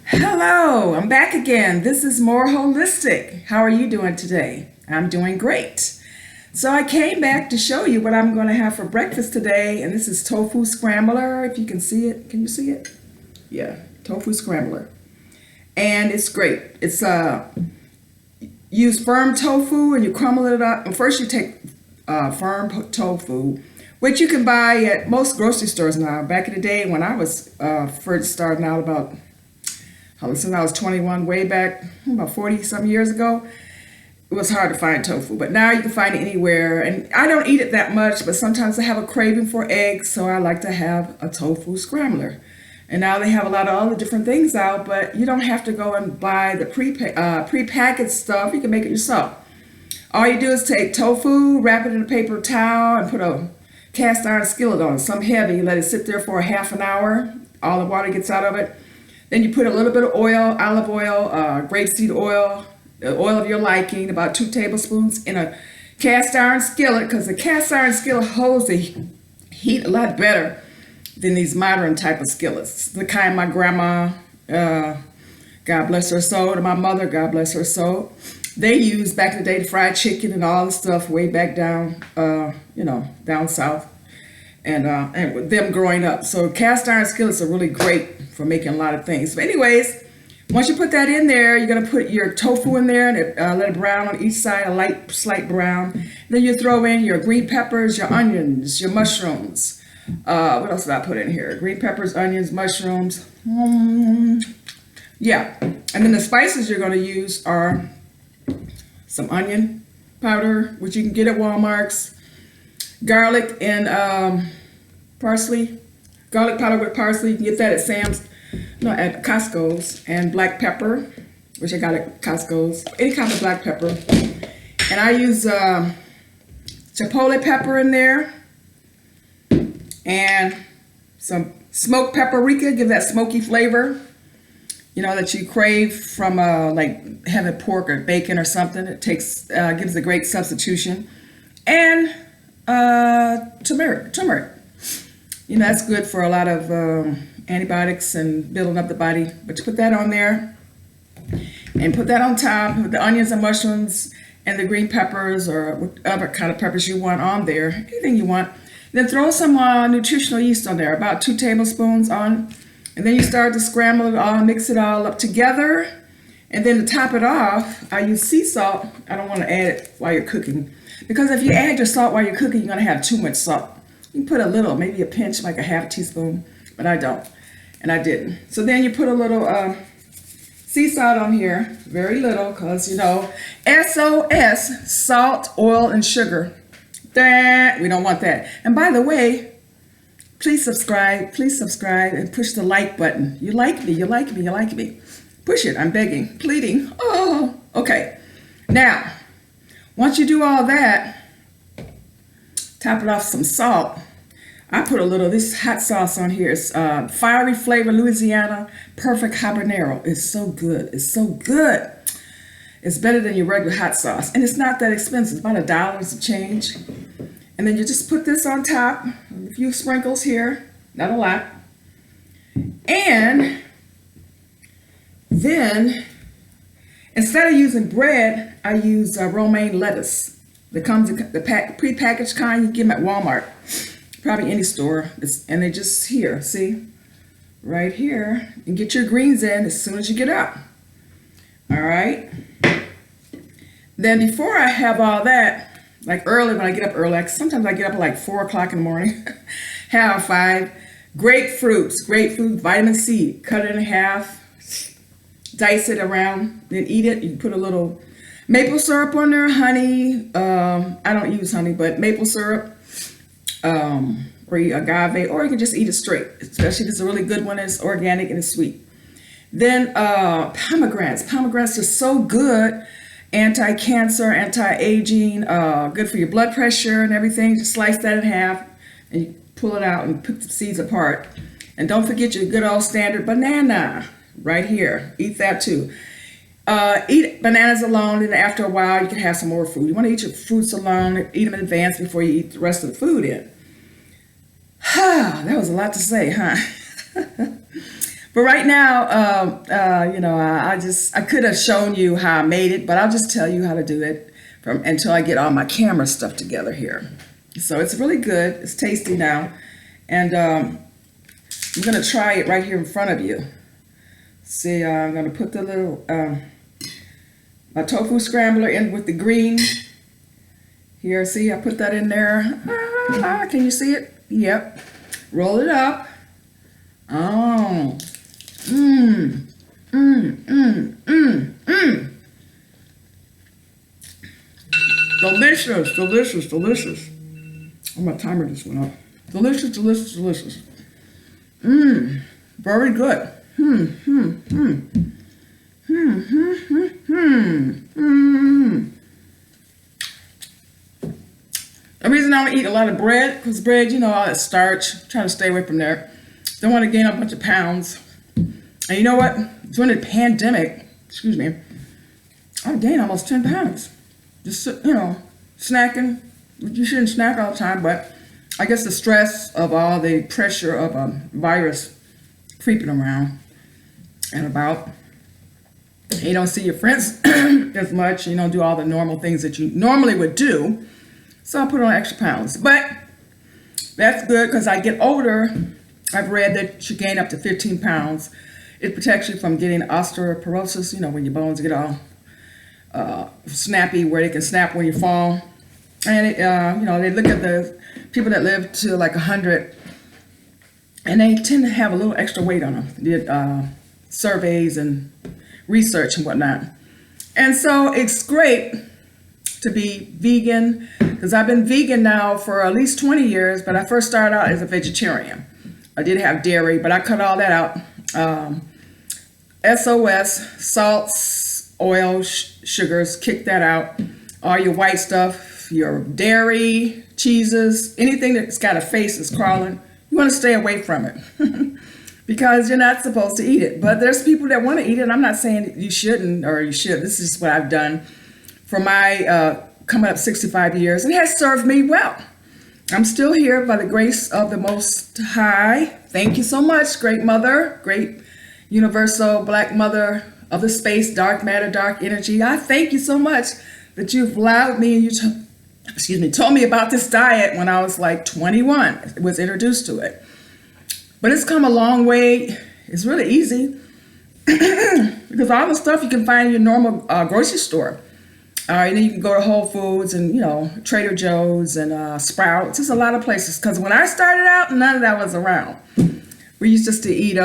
Hello, I'm back again. This is More Holistic. How are you doing today? I'm doing great. So I came back to show you what I'm going to have for breakfast today, and this is tofu scrambler. If you can see it, can you see it? Yeah, tofu scrambler, and it's great. It's use firm tofu and you crumble it up. And first you take tofu, which you can buy at most grocery stores now. Back in the day when I was first starting out since I was 21, way back about 40 some years ago, it was hard to find tofu, but now you can find it anywhere. And I don't eat it that much, but sometimes I have a craving for eggs, so I like to have a tofu scrambler. And now they have a lot of other different things out, but you don't have to go and buy the prepackaged stuff. You can make it yourself. All you do is take tofu, wrap it in a paper towel, and put a cast iron skillet on it, some heavy. Let it sit there for a half an hour. All the water gets out of it. Then you put a little bit of oil, olive oil, grapeseed oil, the oil of your liking, about 2 tablespoons in a cast iron skillet, because the cast iron skillet holds the heat a lot better than these modern type of skillets. The kind my grandma, God bless her soul, and my mother, God bless her soul, they used back in the day to fry chicken and all the stuff way back down, down south. And with them growing up. So cast iron skillets are really great for making a lot of things. So anyways, once you put that in there, you're gonna put your tofu in there and let it brown on each side, a slight brown. Then you throw in your green peppers, your onions, your mushrooms. What else did I put in here? Green peppers, onions, mushrooms. Yeah, and then the spices you're gonna use are some onion powder, which you can get at Walmart's, garlic and parsley, garlic powder with parsley. You can get that at at Costco's, and black pepper, which I got at Costco's, any kind of black pepper. And I use chipotle pepper in there, and some smoked paprika, give that smoky flavor, that you crave from like having pork or bacon or something. It gives a great substitution. And turmeric. That's good for a lot of antibiotics and building up the body. But you put that on there and put that on top with the onions and mushrooms and the green peppers or whatever kind of peppers you want on there, anything you want. Then throw some nutritional yeast on there, about 2 tablespoons on. And then you start to scramble it all, mix it all up together. And then to top it off, I use sea salt. I don't want to add it while you're cooking, because if you add your salt while you're cooking, you're going to have too much salt. You can put a little, maybe a pinch, like a half teaspoon, but I don't, and I didn't. So then you put a little sea salt on here, very little, because, SOS, salt, oil, and sugar. We don't want that. And by the way, please subscribe, and push the like button. You like me. Push it, I'm begging, pleading. Oh, okay. Now, once you do all that, top it off some salt. I put a little of this hot sauce on here. It's fiery flavor Louisiana perfect habanero. It's so good. It's better than your regular hot sauce, and it's not that expensive. About $1 a change. And then you just put this on top, a few sprinkles here, not a lot. And then, instead of using bread, I use romaine lettuce. That comes in the prepackaged kind. You get them at Walmart, probably any store. And they just here, see, right here. And get your greens in as soon as you get up. All right. Then before I have all that, like early when I get up early, like sometimes I get up at like 4 o'clock in the morning, half 5. Grapefruit, vitamin C, cut it in half, dice it around, then eat it. You can put a little maple syrup on there, honey. I don't use honey, but maple syrup, or agave, or you can just eat it straight, especially if it's a really good one and it's organic and it's sweet. Then pomegranates. Pomegranates are so good, anti-cancer, anti-aging, good for your blood pressure and everything. Just slice that in half and you pull it out and pick the seeds apart. And don't forget your good old standard banana right here. Eat that too. Eat bananas alone, and after a while you can have some more food. You want to eat your fruits alone, eat them in advance before you eat the rest of the food in. That was a lot to say, huh? But right now, I could have shown you how I made it, but I'll just tell you how to do it until I get all my camera stuff together here. So it's really good. It's tasty now. And I'm going to try it right here in front of you. See, I'm going to put the little, my tofu scrambler in with the green. Here, see, I put that in there. Can you see it? Yep. Roll it up. Oh. Delicious, delicious, delicious. Oh, my timer just went up. Delicious, delicious, delicious. Very good. The reason I don't eat a lot of bread, because bread, you know, all that starch, trying to stay away from there. Don't want to gain a bunch of pounds. And you know what? During the pandemic, excuse me, I gained almost 10 pounds. Just, you know, snacking. You shouldn't snack all the time, but I guess the stress of all the pressure of a virus creeping around and about. You don't see your friends as much. You don't do all the normal things that you normally would do. So I put on extra pounds. But that's good because I get older. I've read that you gain up to 15 pounds. It protects you from getting osteoporosis, you know, when your bones get all snappy, where they can snap when you fall. And, they look at the people that live to like 100, and they tend to have a little extra weight on them. Did surveys and research and whatnot. And so it's great to be vegan, because I've been vegan now for at least 20 years, but I first started out as a vegetarian. I did have dairy, but I cut all that out. SOS, salts, oil, sugars, kick that out. All your white stuff, your dairy, cheeses, anything that's got a face that's crawling, you want to stay away from it because you're not supposed to eat it. But there's people that want to eat it. I'm not saying you shouldn't or you should. This is what I've done for my coming up 65 years. It has served me well. I'm still here by the grace of the Most High. Thank you so much, great mother, great universal black mother of the space, dark matter, dark energy. I thank you so much that you've allowed me and you told me about this diet when I was like 21. I was introduced to it. But it's come a long way. It's really easy because all the stuff you can find in your normal grocery store. And then you can go to Whole Foods and, you know, Trader Joe's and Sprouts. There's a lot of places. Because when I started out, none of that was around. We used just to eat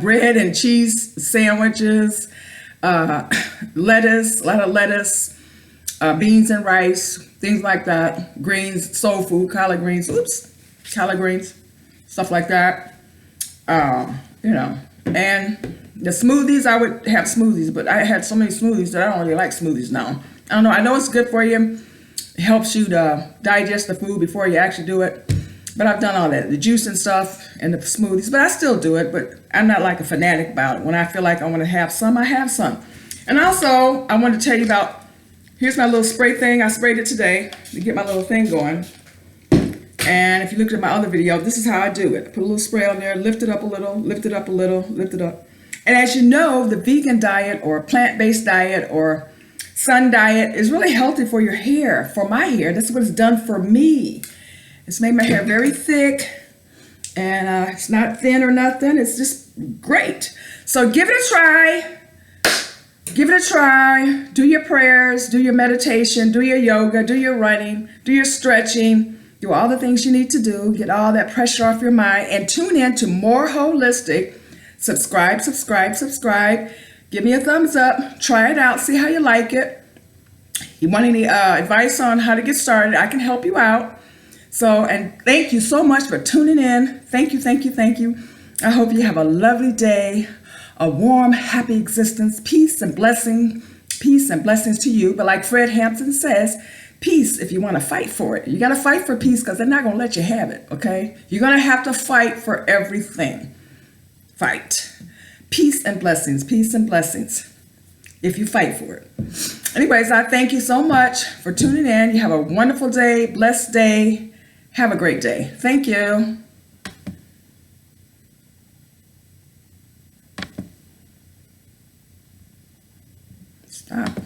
bread and cheese sandwiches, lettuce, a lot of lettuce, beans and rice, things like that. Greens, soul food, collard greens, stuff like that. And the smoothies, I would have smoothies, but I had so many smoothies that I don't really like smoothies now. I don't know. I know it's good for you. It helps you to digest the food before you actually do it. But I've done all that, the juice and stuff and the smoothies, but I still do it. But I'm not like a fanatic about it. When I feel like I want to have some, I have some. And also, I want to tell you about, here's my little spray thing. I sprayed it today to get my little thing going. And if you looked at my other video, this is how I do it. Put a little spray on there, lift it up a little, lift it up a little, lift it up. And as you know, the vegan diet or plant-based diet or sun diet is really healthy for your hair, for my hair. That's what it's done for me. It's made my hair very thick, and it's not thin or nothing. It's just great. So give it a try. Give it a try. Do your prayers, do your meditation, do your yoga, do your running, do your stretching, do all the things you need to do. Get all that pressure off your mind, and tune in to More Holistic. Subscribe. Give me a thumbs up. Try it out. See how you like it. You want any advice on how to get started, I can help you out. So, and thank you so much for tuning in. Thank you. I hope you have a lovely day, a warm, happy existence, peace and blessings to you. But like Fred Hampton says, peace if you want to fight for it. You got to fight for peace because they're not going to let you have it, okay? You're going to have to fight for everything. Fight. Peace and blessings if you fight for it. Anyways, I thank you so much for tuning in. You have a wonderful day, blessed day. Have a great day. Thank you. Stop.